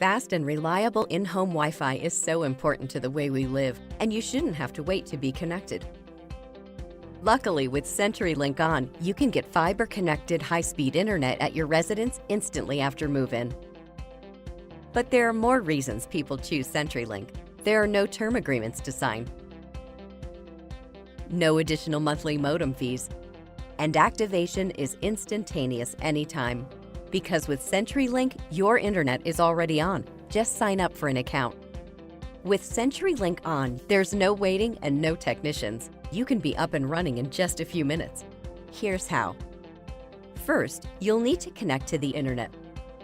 Fast and reliable in-home Wi-Fi is so important to the way we live, and you shouldn't have to wait to be connected. Luckily, with CenturyLink ON, you can get fiber-connected high-speed internet at your residence instantly after move-in. But there are more reasons people choose CenturyLink. There are no term agreements to sign, no additional monthly modem fees, and activation is instantaneous anytime. Because with CenturyLink, your internet is already on. Just sign up for an account. With CenturyLink ON, there's no waiting and no technicians. You can be up and running in just a few minutes. Here's how. First, you'll need to connect to the internet.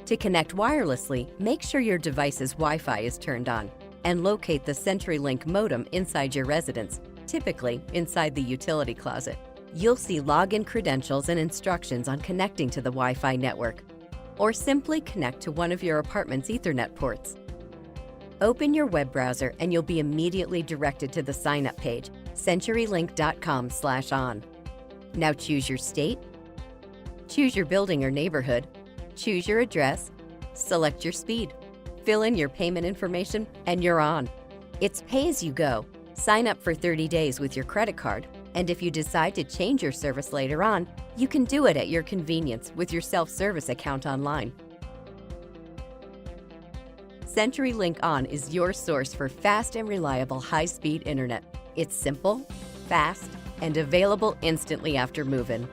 To connect wirelessly, make sure your device's Wi-Fi is turned on and locate the CenturyLink modem inside your residence, typically inside the utility closet. You'll see login credentials and instructions on connecting to the Wi-Fi network, or simply connect to one of your apartment's Ethernet ports. Open your web browser and you'll be immediately directed to the sign-up page, CenturyLink.com/on. Now choose your state, choose your building or neighborhood, choose your address, select your speed, fill in your payment information, and you're on. It's pay as you go. Sign up for 30 days with your credit card, and if you decide to change your service later on, you can do it at your convenience with your self-service account online. CenturyLink ON is your source for fast and reliable high-speed internet. It's simple, fast, and available instantly after move-in.